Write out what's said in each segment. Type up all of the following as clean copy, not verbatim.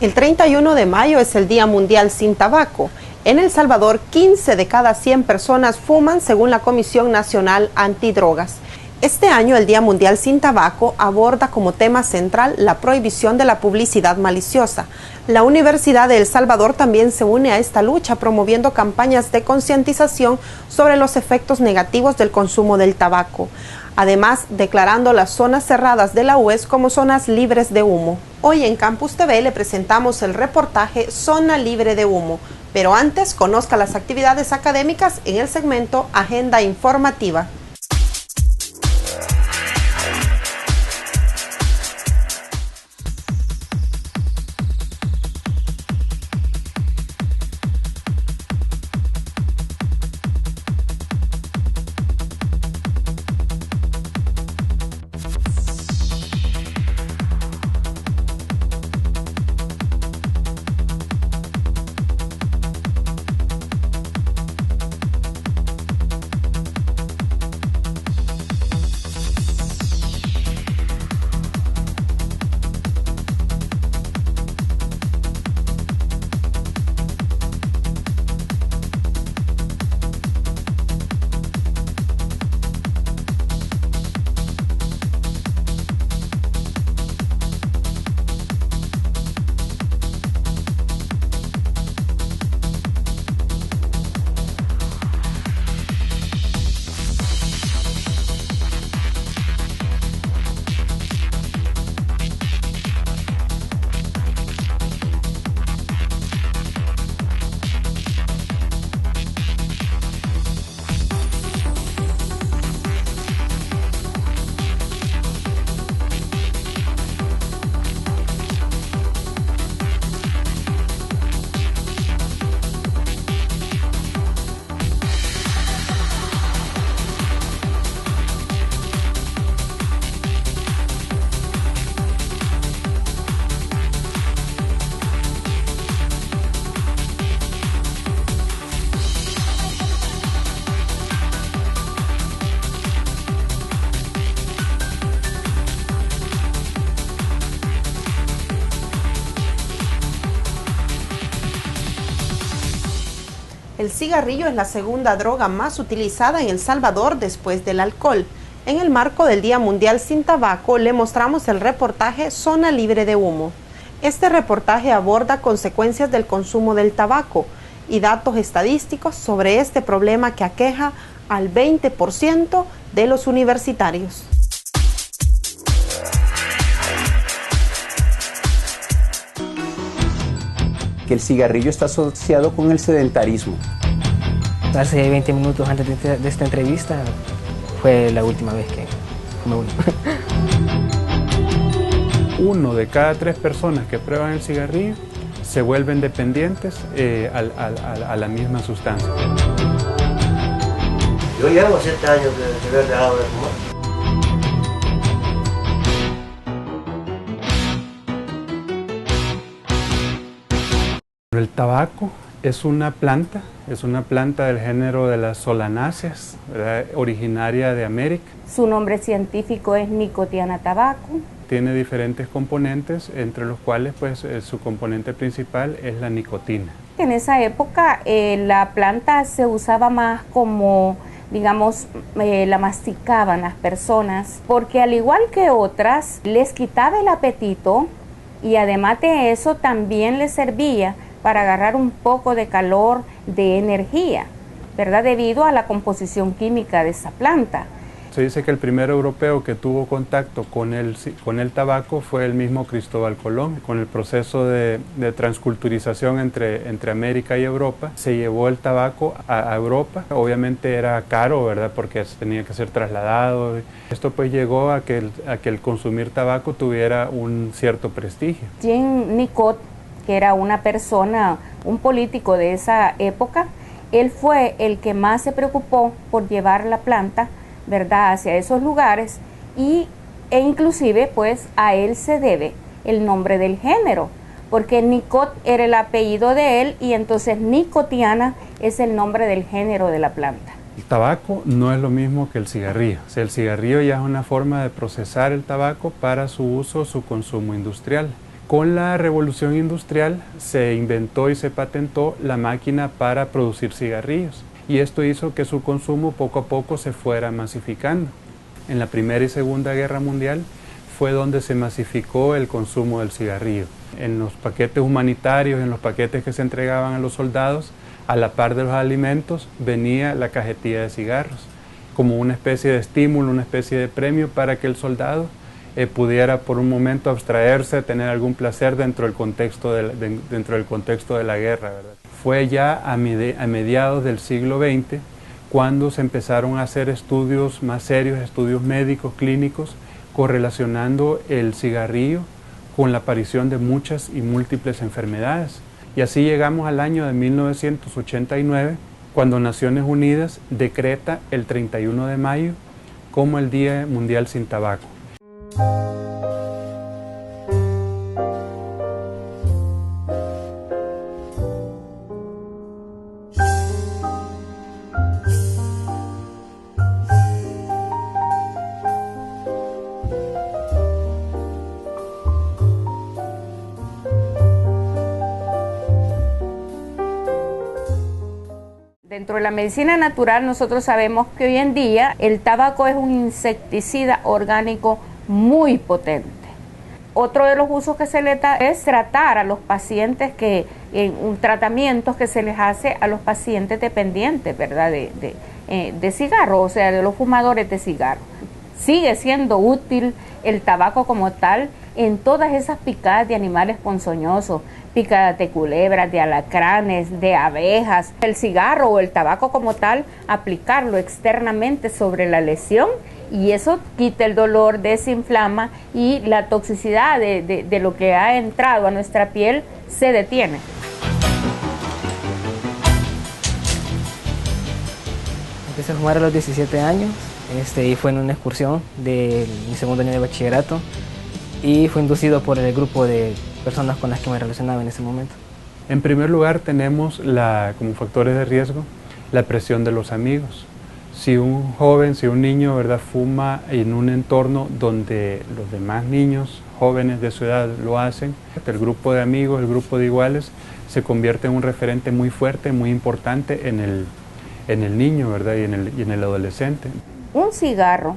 El 31 de mayo es el Día Mundial sin Tabaco. En El Salvador, 15 de cada 100 personas fuman, según la Comisión Nacional Antidrogas. Este año, el Día Mundial sin Tabaco aborda como tema central la prohibición de la publicidad maliciosa. La Universidad de El Salvador también se une a esta lucha, promoviendo campañas de concientización sobre los efectos negativos del consumo del tabaco. Además, declarando las zonas cerradas de la UES como zonas libres de humo. Hoy en Campus TV le presentamos el reportaje Zona Libre de Humo. Pero antes, conozca las actividades académicas en el segmento Agenda Informativa. El cigarrillo es la segunda droga más utilizada en El Salvador después del alcohol. En el marco del Día Mundial sin Tabaco, le mostramos el reportaje Zona Libre de Humo. Este reportaje aborda consecuencias del consumo del tabaco y datos estadísticos sobre este problema que aqueja al 20% de los universitarios. Que el cigarrillo está asociado con el sedentarismo. Hace 20 minutos antes de esta entrevista fue la última vez que fumé uno. 1 de cada 3 personas que prueban el cigarrillo se vuelven dependientes a la misma sustancia. Yo llevo 7 años de haber dejado de fumar. El tabaco es una planta del género de las solanáceas, ¿verdad? Originaria de América. Su nombre científico es Nicotiana tabaco. Tiene diferentes componentes, entre los cuales pues, su componente principal es la nicotina. En esa época la planta se usaba más como, digamos, la masticaban las personas, porque al igual que otras, les quitaba el apetito y además de eso también les servía para agarrar un poco de calor, de energía, ¿verdad? Debido a la composición química de esa planta. Se dice que el primer europeo que tuvo contacto con el tabaco fue el mismo Cristóbal Colón. Con el proceso de transculturización entre América y Europa, se llevó el tabaco a Europa. Obviamente era caro, ¿verdad? Porque tenía que ser trasladado. Esto pues llegó a que el consumir tabaco tuviera un cierto prestigio. Jean Nicot, que era una persona, un político de esa época, él fue el que más se preocupó por llevar la planta, ¿verdad?, hacia esos lugares e inclusive pues a él se debe el nombre del género, porque Nicot era el apellido de él y entonces Nicotiana es el nombre del género de la planta. El tabaco no es lo mismo que el cigarrillo. O sea, el cigarrillo ya es una forma de procesar el tabaco para su uso, su consumo industrial. Con la revolución industrial se inventó y se patentó la máquina para producir cigarrillos y esto hizo que su consumo poco a poco se fuera masificando. En la Primera y Segunda Guerra Mundial fue donde se masificó el consumo del cigarrillo. En los paquetes humanitarios, en los paquetes que se entregaban a los soldados, a la par de los alimentos venía la cajetilla de cigarros, como una especie de estímulo, una especie de premio para que el soldado pudiera por un momento abstraerse, tener algún placer dentro del contexto de la guerra, ¿verdad? Fue ya a mediados del siglo XX cuando se empezaron a hacer estudios más serios, estudios médicos, clínicos, correlacionando el cigarrillo con la aparición de muchas y múltiples enfermedades. Y así llegamos al año de 1989, cuando Naciones Unidas decreta el 31 de mayo como el Día Mundial sin Tabaco. Dentro de la medicina natural nosotros sabemos que hoy en día el tabaco es un insecticida orgánico muy potente. Otro de los usos que se le da es tratar a los pacientes tratamientos que se les hace a los pacientes dependientes, ¿verdad? De cigarro, o sea, de los fumadores de cigarro. Sigue siendo útil el tabaco como tal en todas esas picadas de animales ponzoñosos, picadas de culebras, de alacranes, de abejas. El cigarro o el tabaco como tal, aplicarlo externamente sobre la lesión y eso quita el dolor, desinflama y la toxicidad de lo que ha entrado a nuestra piel se detiene. Empecé a fumar a los 17 años y fue en una excursión de mi segundo año de bachillerato y fue inducido por el grupo de personas con las que me relacionaba en ese momento. En primer lugar tenemos como factores de riesgo la presión de los amigos. Si un joven, si un niño, ¿verdad?, fuma en un entorno donde los demás niños, jóvenes de su edad lo hacen, el grupo de amigos, el grupo de iguales, se convierte en un referente muy fuerte, muy importante en el niño, ¿verdad?, y en el adolescente. Un cigarro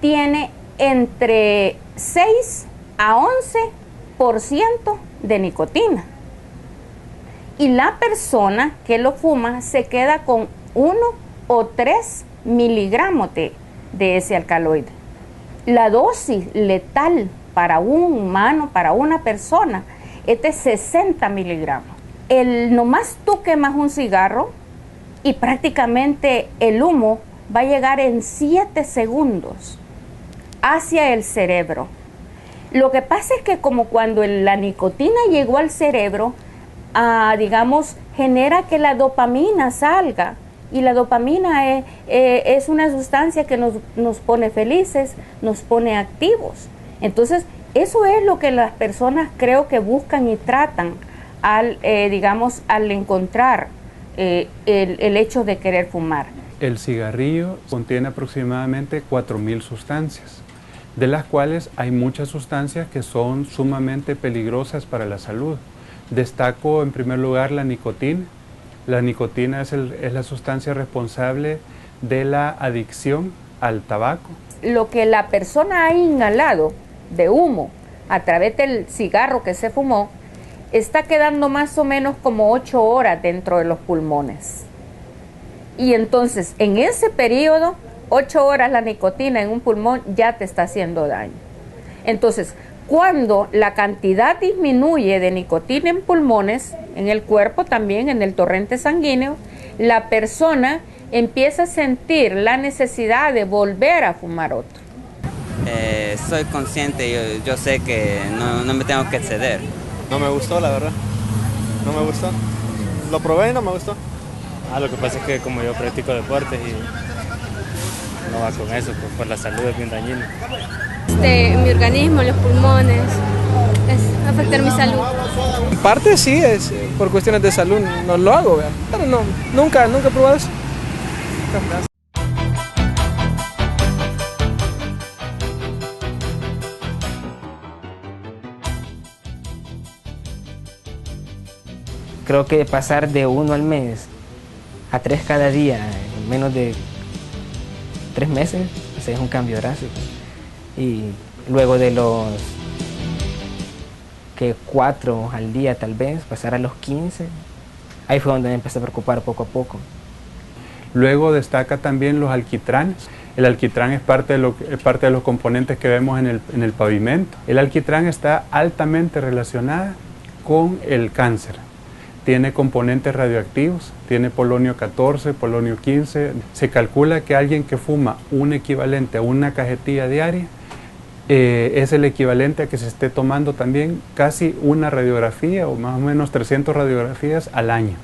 tiene entre 6 a 11% de nicotina y la persona que lo fuma se queda con 1 o 3 miligramos de ese alcaloide. La dosis letal para un humano, para una persona, es de 60 miligramos. Nomás tú quemas un cigarro y prácticamente el humo va a llegar en 7 segundos hacia el cerebro. Lo que pasa es que como cuando la nicotina llegó al cerebro, digamos, genera que la dopamina salga. Y la dopamina es una sustancia que nos pone felices, nos pone activos. Entonces, eso es lo que las personas creo que buscan y tratan al encontrar el hecho de querer fumar. El cigarrillo contiene aproximadamente 4.000 sustancias, de las cuales hay muchas sustancias que son sumamente peligrosas para la salud. Destaco en primer lugar la nicotina. La nicotina es la sustancia responsable de la adicción al tabaco. Lo que la persona ha inhalado de humo a través del cigarro que se fumó, está quedando más o menos como 8 horas dentro de los pulmones. Y entonces, en ese periodo, 8 horas la nicotina en un pulmón ya te está haciendo daño. Entonces, cuando la cantidad disminuye de nicotina en pulmones, en el cuerpo también, en el torrente sanguíneo, la persona empieza a sentir la necesidad de volver a fumar otro. Soy consciente, yo sé que no me tengo que exceder. No me gustó, la verdad. No me gustó. Lo probé y no me gustó. Lo que pasa es que como yo practico deportes y no va con eso, pues por la salud es bien dañino. Mi organismo, los pulmones, es afectar mi salud. En parte sí, es por cuestiones de salud, no lo hago, ¿verdad? Pero no, nunca he probado eso. Creo que pasar de 1 al mes a 3 cada día en menos de 3 meses, o sea, es un cambio drástico. Y luego de los 4 al día tal vez, pasar a los 15, ahí fue donde me empecé a preocupar poco a poco. Luego destaca también los alquitranes. El alquitrán es parte de los componentes que vemos en el pavimento. El alquitrán está altamente relacionado con el cáncer. Tiene componentes radioactivos, tiene polonio 14, polonio 15. Se calcula que alguien que fuma un equivalente a una cajetilla diaria es el equivalente a que se esté tomando también casi una radiografía o más o menos 300 radiografías al año.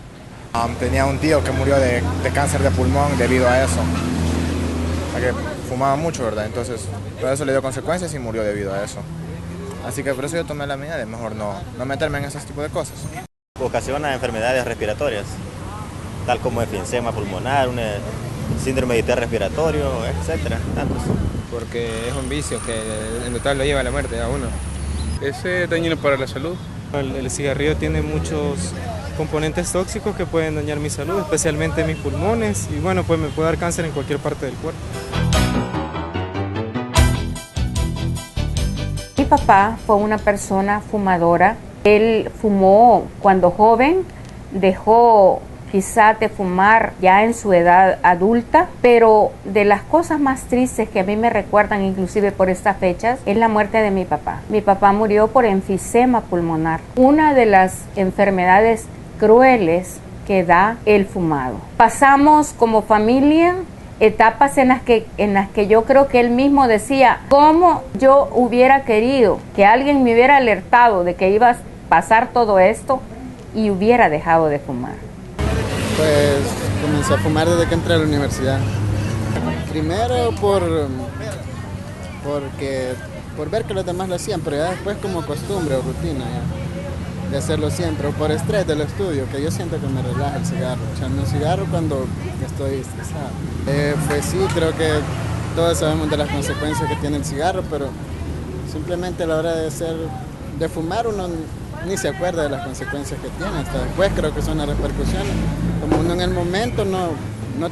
Tenía un tío que murió de cáncer de pulmón debido a eso, a que fumaba mucho, ¿verdad? Entonces, por eso le dio consecuencias y murió debido a eso. Así que por eso yo tomé la medida de mejor no meterme en ese tipo de cosas. Ocasiona enfermedades respiratorias, tal como enfisema pulmonar, un síndrome de distrés respiratorio, etc. Porque es un vicio que en total lo lleva a la muerte a uno. Es dañino para la salud. El cigarrillo tiene muchos componentes tóxicos que pueden dañar mi salud, especialmente mis pulmones, y bueno, pues me puede dar cáncer en cualquier parte del cuerpo. Mi papá fue una persona fumadora. Él fumó cuando joven, dejó quizá de fumar ya en su edad adulta, pero de las cosas más tristes que a mí me recuerdan inclusive por estas fechas es la muerte de mi papá. Mi papá murió por enfisema pulmonar, una de las enfermedades crueles que da el fumado. Pasamos como familia etapas en las que yo creo que él mismo decía, cómo yo hubiera querido que alguien me hubiera alertado de que iba a pasar todo esto y hubiera dejado de fumar. Pues comencé a fumar desde que entré a la universidad. Primero por ver que los demás lo hacían, pero ya después como costumbre o rutina ya, de hacerlo siempre, o por estrés del estudio, que yo siento que me relaja el cigarro, echarme un cigarro cuando estoy estresado. Pues sí, creo que todos sabemos de las consecuencias que tiene el cigarro, pero simplemente a la hora de fumar uno ni se acuerda de las consecuencias que tiene, hasta después creo que son las repercusiones. Como uno en el momento no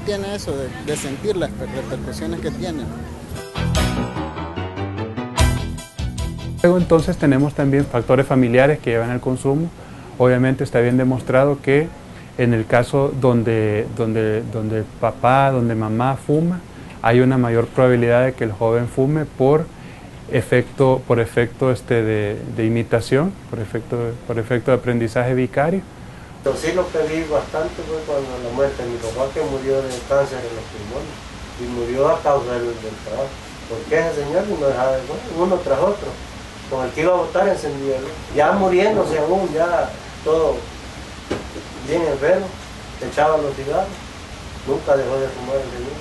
tiene eso de sentir las repercusiones que tiene. Luego entonces tenemos también factores familiares que llevan al consumo. Obviamente está bien demostrado que en el caso donde papá, donde mamá fuma, hay una mayor probabilidad de que el joven fume por efecto de imitación, por efecto de aprendizaje vicario. Yo sí lo que vi bastante fue cuando la muerte de mi papá, que murió de cáncer en los pulmones y murió a causa del trabajo. Porque ese señor no dejaba de uno tras otro, con el que iba a votar encendía, ya muriéndose aún, ya todo bien enfermo, echaba los cigarros, nunca dejó de fumar el señor.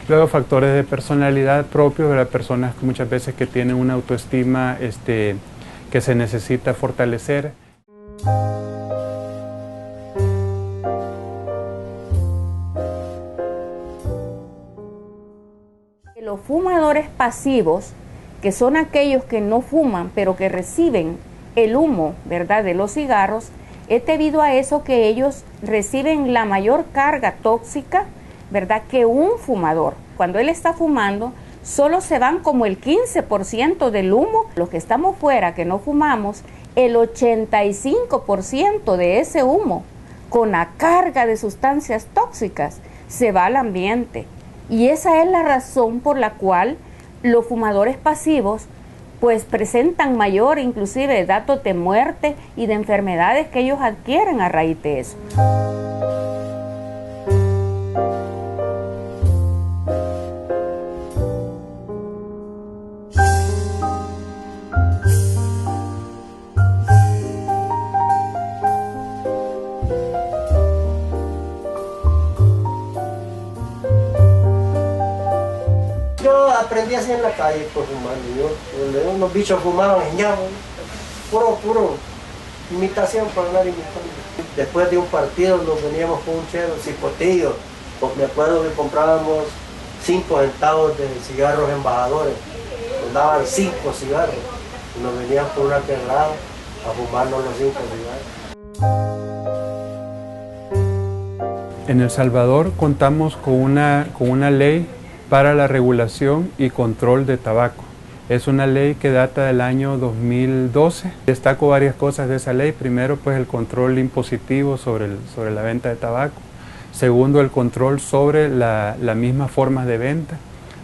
Luego factores de personalidad propios, ¿verdad? Personas muchas veces que tienen una autoestima que se necesita fortalecer. Los fumadores pasivos, que son aquellos que no fuman pero que reciben el humo, ¿verdad?, de los cigarros, es debido a eso que ellos reciben la mayor carga tóxica, ¿verdad?, que un fumador. Cuando él está fumando, solo se van como el 15% del humo. Los que estamos fuera, que no fumamos, el 85% de ese humo, con la carga de sustancias tóxicas, se va al ambiente. Y esa es la razón por la cual los fumadores pasivos pues presentan mayor inclusive datos de muerte y de enfermedades que ellos adquieren a raíz de eso. Aprendí así en la calle por fumando. Unos bichos fumaban en llamo, puro imitación para andar imitando. Después de un partido nos veníamos con un chero, cipotillo, pues me acuerdo que comprábamos 5 centavos de cigarros embajadores, nos daban 5 cigarros y nos venían por una quebrada a fumarnos los 5 cigarros. En El Salvador contamos con una ley para la regulación y control de tabaco. Es una ley que data del año 2012. Destaco varias cosas de esa ley. Primero, pues el control impositivo sobre la venta de tabaco. Segundo, el control sobre las mismas formas de venta,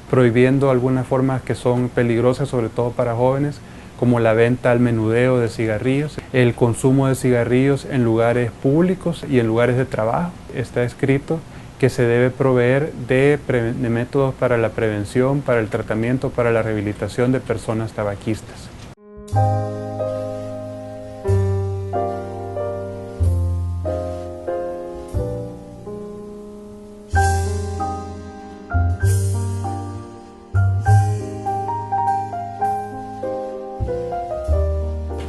prohibiendo algunas formas que son peligrosas, sobre todo para jóvenes, como la venta al menudeo de cigarrillos, el consumo de cigarrillos en lugares públicos y en lugares de trabajo. Está escrito que se debe proveer de métodos para la prevención, para el tratamiento, para la rehabilitación de personas tabaquistas.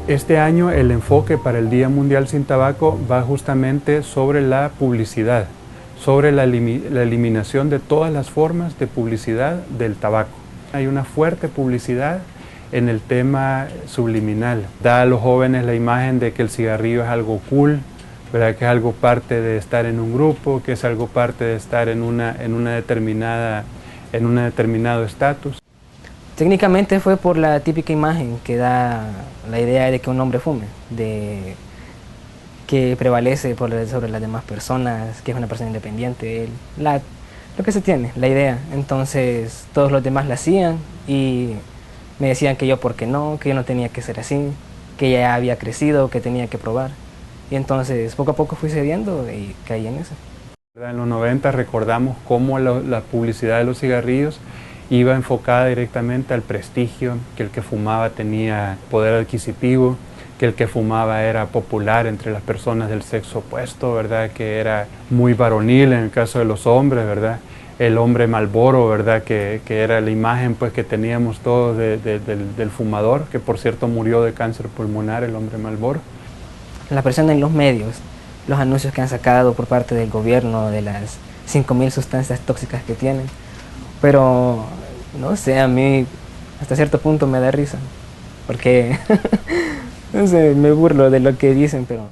Este año el enfoque para el Día Mundial sin Tabaco va justamente sobre la publicidad, sobre la eliminación de todas las formas de publicidad del tabaco. Hay una fuerte publicidad en el tema subliminal. Da a los jóvenes la imagen de que el cigarrillo es algo cool, ¿verdad? Que es algo parte de estar en un grupo, que es algo parte de estar en un determinado estatus. Técnicamente fue por la típica imagen que da la idea de que un hombre fume, que prevalece sobre las demás personas, que es una persona independiente, lo que se tiene, la idea. Entonces todos los demás la hacían y me decían que yo por qué no, que yo no tenía que ser así, que ya había crecido, que tenía que probar. Y entonces poco a poco fui cediendo y caí en eso. En los 90 recordamos cómo la publicidad de los cigarrillos iba enfocada directamente al prestigio, que el que fumaba tenía poder adquisitivo, que el que fumaba era popular entre las personas del sexo opuesto, ¿verdad? Que era muy varonil en el caso de los hombres, ¿verdad? El hombre Marlboro, ¿verdad? Que era la imagen pues, que teníamos todos del fumador, que por cierto murió de cáncer pulmonar, el hombre Marlboro. La presión en los medios, los anuncios que han sacado por parte del gobierno de las 5.000 sustancias tóxicas que tienen, pero no sé, a mí hasta cierto punto me da risa, porque no sé, me burlo de lo que dicen, pero...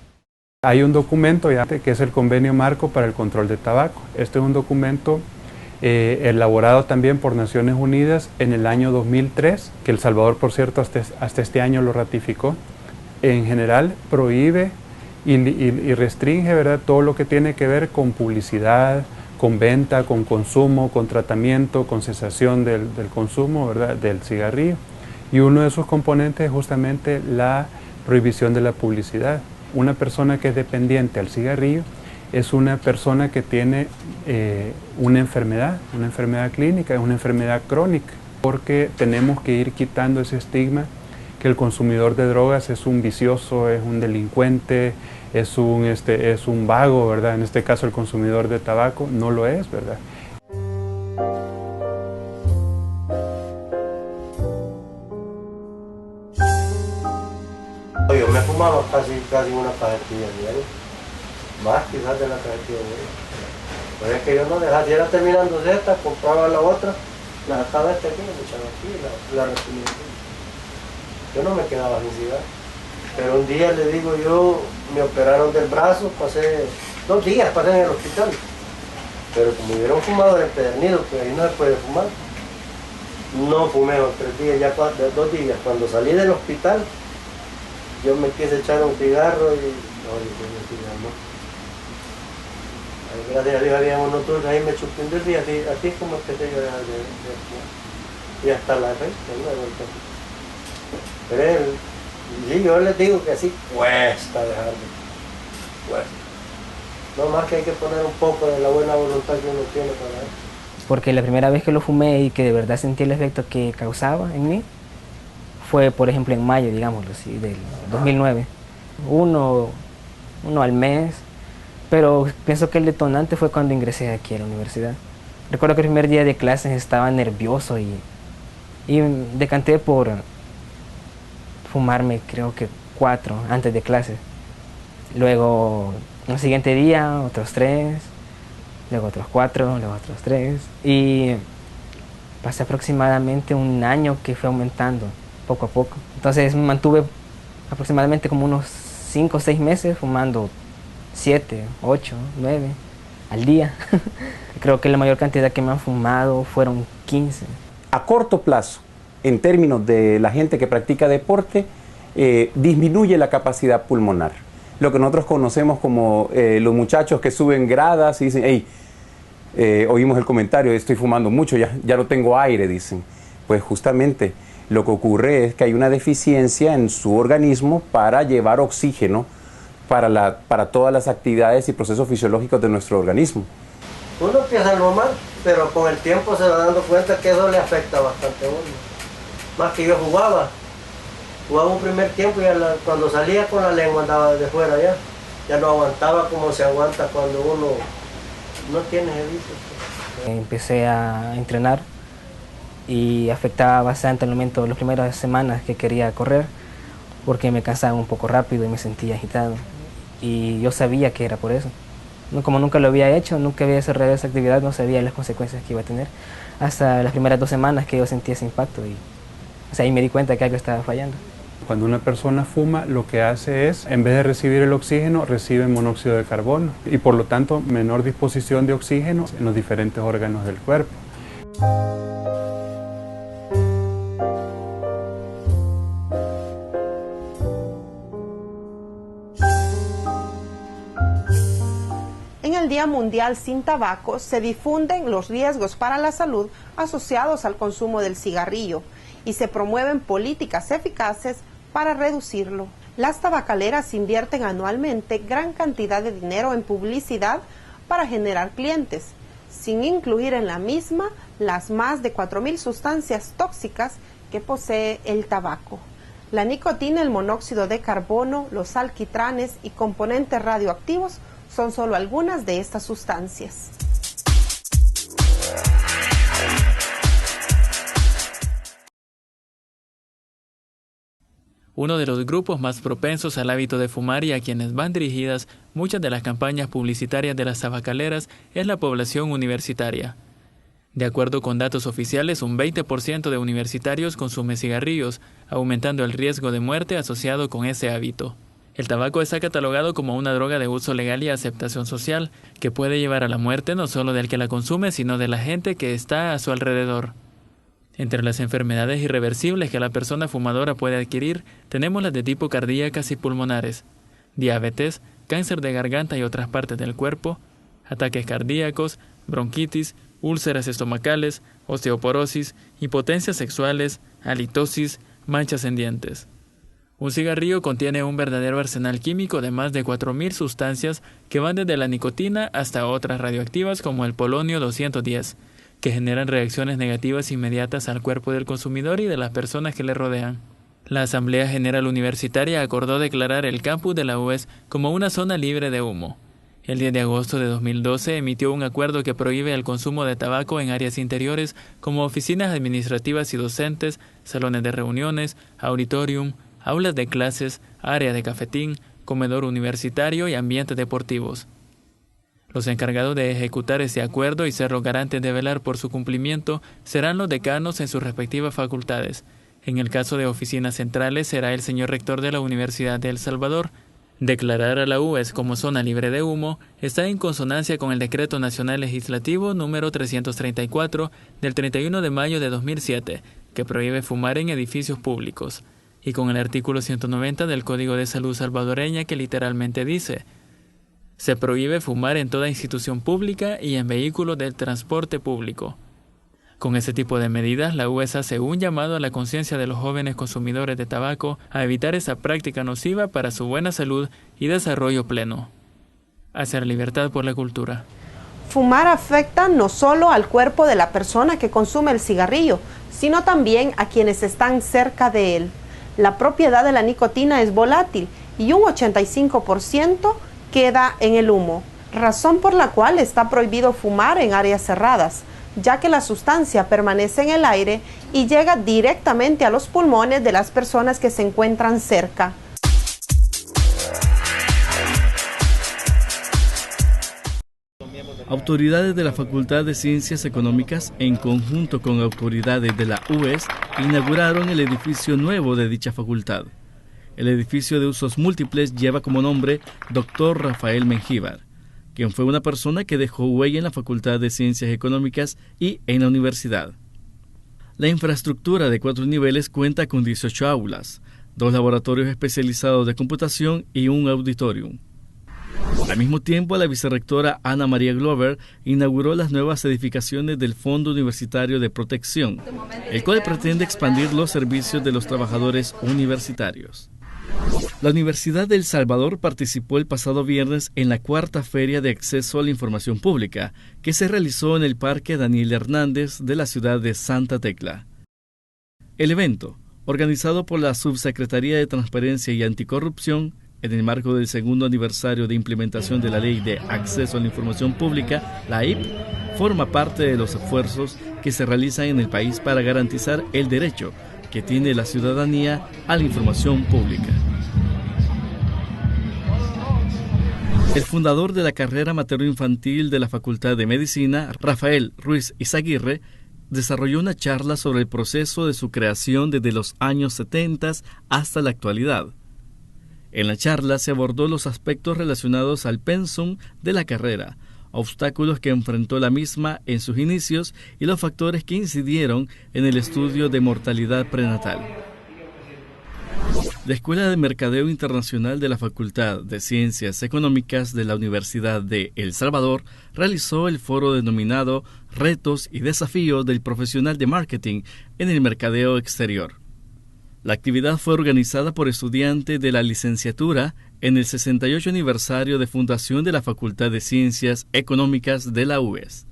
Hay un documento ya que es el Convenio Marco para el Control de Tabaco. Este es un documento elaborado también por Naciones Unidas en el año 2003, que El Salvador, por cierto, hasta este año lo ratificó. En general prohíbe y restringe, ¿verdad?, todo lo que tiene que ver con publicidad, con venta, con consumo, con tratamiento, con cesación del consumo, ¿verdad?, del cigarrillo. Y uno de sus componentes es justamente la prohibición de la publicidad. Una persona que es dependiente al cigarrillo es una persona que tiene una enfermedad clínica, es una enfermedad crónica, porque tenemos que ir quitando ese estigma que el consumidor de drogas es un vicioso, es un delincuente, es un vago, ¿verdad? En este caso el consumidor de tabaco no lo es, ¿verdad? Yo me fumaba casi una cajetilla diaria, más quizás de la cajetilla diaria. Pero es que yo no dejaba, si era terminando esta, compraba la otra, la sacaba esta aquí, la echaba aquí, la retenía aquí. Yo no me quedaba sin cigarro. Pero un día le digo yo, me operaron del brazo, pasé 2 días en el hospital. Pero como yo era un fumador empedernido, que ahí no se puede fumar, no fumé los 3 días, ya 2 días. Cuando salí del hospital, yo me quise echar un cigarro y no, yo no cigarro, no. Ahí, gracias a Dios había unos turcos, ahí me chupé un día, así es como empecé yo de fumar. Y hasta la fecha, no he vuelto. Pero sí, yo les digo que así cuesta dejarlo, cuesta. No más que hay que poner un poco de la buena voluntad que uno tiene para eso. Porque la primera vez que lo fumé y que de verdad sentí el efecto que causaba en mí fue, por ejemplo, en mayo, digámoslo así, del 2009. Uno al mes, pero pienso que el detonante fue cuando ingresé aquí a la universidad. Recuerdo que el primer día de clases estaba nervioso y decanté por fumarme creo que 4 antes de clase. Luego, el siguiente día, otros 3, luego otros 4, luego otros 3. Y pasé aproximadamente un año que fue aumentando poco a poco. Entonces me mantuve aproximadamente como unos 5 o 6 meses fumando 7, 8, 9. al día. Creo que la mayor cantidad que me han fumado fueron 15. A corto plazo, en términos de la gente que practica deporte, disminuye la capacidad pulmonar. Lo que nosotros conocemos como los muchachos que suben gradas y dicen, hey, oímos el comentario, estoy fumando mucho, ya no tengo aire, dicen. Pues justamente lo que ocurre es que hay una deficiencia en su organismo para llevar oxígeno para todas las actividades y procesos fisiológicos de nuestro organismo. Uno empieza normal, pero con el tiempo se va dando cuenta que eso le afecta bastante a uno. Más que yo jugaba un primer tiempo y cuando salía con la lengua andaba de fuera ya no aguantaba como se aguanta cuando uno no tiene ejercicio. Empecé a entrenar y afectaba bastante el momento, las primeras semanas que quería correr, porque me cansaba un poco rápido y me sentía agitado. Y yo sabía que era por eso. Como nunca lo había hecho, nunca había desarrollado esa actividad, no sabía las consecuencias que iba a tener. Hasta las primeras 2 semanas que yo sentí ese impacto y ahí me di cuenta que algo estaba fallando. Cuando una persona fuma, lo que hace es, en vez de recibir el oxígeno, recibe monóxido de carbono y por lo tanto menor disposición de oxígeno en los diferentes órganos del cuerpo. En el Día Mundial sin Tabaco se difunden los riesgos para la salud asociados al consumo del cigarrillo y se promueven políticas eficaces para reducirlo. Las tabacaleras invierten anualmente gran cantidad de dinero en publicidad para generar clientes, sin incluir en la misma las más de 4.000 sustancias tóxicas que posee el tabaco. La nicotina, el monóxido de carbono, los alquitranes y componentes radioactivos son solo algunas de estas sustancias. Uno de los grupos más propensos al hábito de fumar y a quienes van dirigidas muchas de las campañas publicitarias de las tabacaleras es la población universitaria. De acuerdo con datos oficiales, un 20% de universitarios consume cigarrillos, aumentando el riesgo de muerte asociado con ese hábito. El tabaco está catalogado como una droga de uso legal y aceptación social, que puede llevar a la muerte no solo del que la consume, sino de la gente que está a su alrededor. Entre las enfermedades irreversibles que la persona fumadora puede adquirir, tenemos las de tipo cardíacas y pulmonares, diabetes, cáncer de garganta y otras partes del cuerpo, ataques cardíacos, bronquitis, úlceras estomacales, osteoporosis, impotencias sexuales, halitosis, manchas en dientes. Un cigarrillo contiene un verdadero arsenal químico de más de 4.000 sustancias que van desde la nicotina hasta otras radioactivas como el polonio 210, que generan reacciones negativas inmediatas al cuerpo del consumidor y de las personas que le rodean. La Asamblea General Universitaria acordó declarar el campus de la UES como una zona libre de humo. El 10 de agosto de 2012 emitió un acuerdo que prohíbe el consumo de tabaco en áreas interiores como oficinas administrativas y docentes, salones de reuniones, auditorium, aulas de clases, área de cafetín, comedor universitario y ambientes deportivos. Los encargados de ejecutar ese acuerdo y ser los garantes de velar por su cumplimiento serán los decanos en sus respectivas facultades. En el caso de oficinas centrales será el señor rector de la Universidad de El Salvador. Declarar a la UES como zona libre de humo está en consonancia con el Decreto Nacional Legislativo número 334 del 31 de mayo de 2007, que prohíbe fumar en edificios públicos, y con el artículo 190 del Código de Salud salvadoreña que literalmente dice: se prohíbe fumar en toda institución pública y en vehículos del transporte público. Con ese tipo de medidas, la UES hace un llamado a la conciencia de los jóvenes consumidores de tabaco a evitar esa práctica nociva para su buena salud y desarrollo pleno. Hacer libertad por la cultura. Fumar afecta no solo al cuerpo de la persona que consume el cigarrillo, sino también a quienes están cerca de él. La propiedad de la nicotina es volátil y un 85% queda en el humo, razón por la cual está prohibido fumar en áreas cerradas, ya que la sustancia permanece en el aire y llega directamente a los pulmones de las personas que se encuentran cerca. Autoridades de la Facultad de Ciencias Económicas, en conjunto con autoridades de la UES, inauguraron el edificio nuevo de dicha facultad. El edificio de usos múltiples lleva como nombre Dr. Rafael Mengíbar. quien fue una persona que dejó huella en la Facultad de Ciencias Económicas y en la universidad. La infraestructura de 4 niveles cuenta con 18 aulas, 2 laboratorios especializados de computación y un auditorium. Al mismo tiempo, la vicerrectora Ana María Glover inauguró las nuevas edificaciones del Fondo Universitario de Protección, el cual pretende expandir los servicios de los trabajadores universitarios. La Universidad de El Salvador participó el pasado viernes en la 4ª Feria de Acceso a la Información Pública, que se realizó en el Parque Daniel Hernández de la ciudad de Santa Tecla. El evento, organizado por la Subsecretaría de Transparencia y Anticorrupción, en el marco del 2º aniversario de implementación de la Ley de Acceso a la Información Pública, la IP, forma parte de los esfuerzos que se realizan en el país para garantizar el derecho que tiene la ciudadanía a la información pública. El fundador de la carrera materno-infantil de la Facultad de Medicina, Rafael Ruiz Izaguirre, desarrolló una charla sobre el proceso de su creación desde los años 70 hasta la actualidad. En la charla se abordó los aspectos relacionados al pensum de la carrera, obstáculos que enfrentó la misma en sus inicios y los factores que incidieron en el estudio de mortalidad prenatal. La Escuela de Mercadeo Internacional de la Facultad de Ciencias Económicas de la Universidad de El Salvador realizó el foro denominado Retos y Desafíos del Profesional de Marketing en el Mercadeo Exterior. La actividad fue organizada por estudiantes de la licenciatura en el 68 aniversario de fundación de la Facultad de Ciencias Económicas de la UES.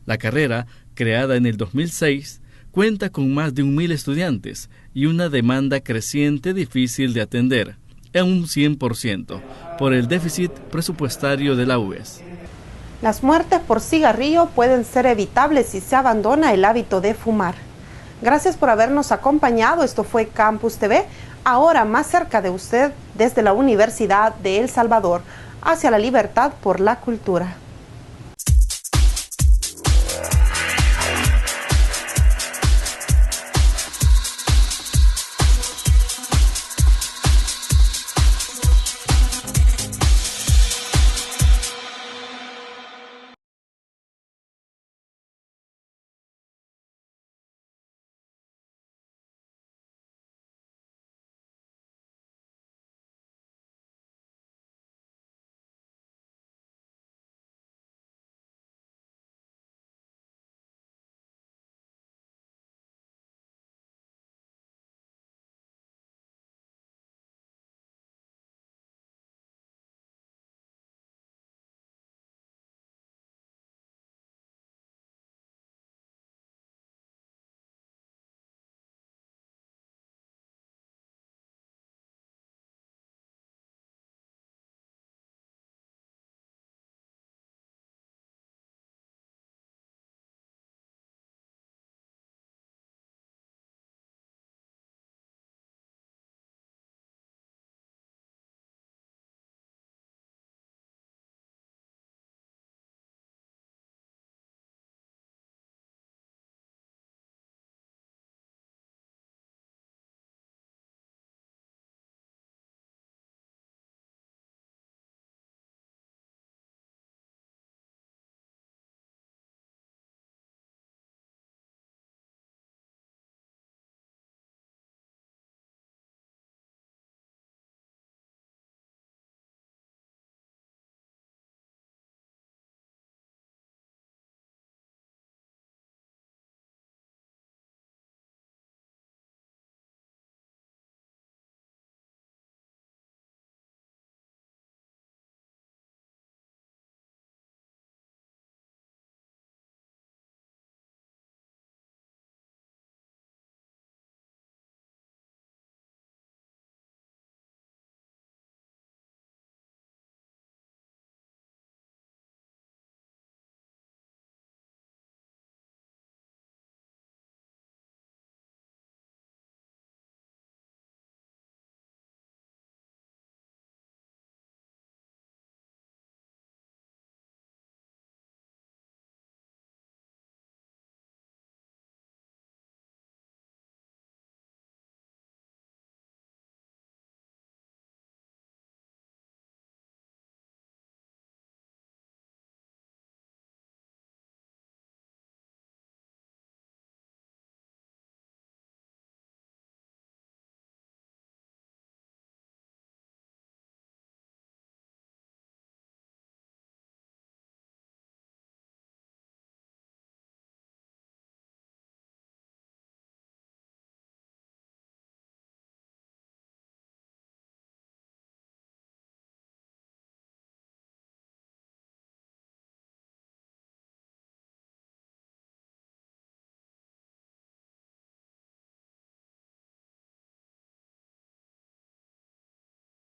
La carrera, creada en el 2006, cuenta con más de 1.000 estudiantes y una demanda creciente difícil de atender, en un 100%, por el déficit presupuestario de la UES. Las muertes por cigarrillo pueden ser evitables si se abandona el hábito de fumar. Gracias por habernos acompañado. Esto fue Campus TV, ahora más cerca de usted desde la Universidad de El Salvador, hacia la libertad por la cultura.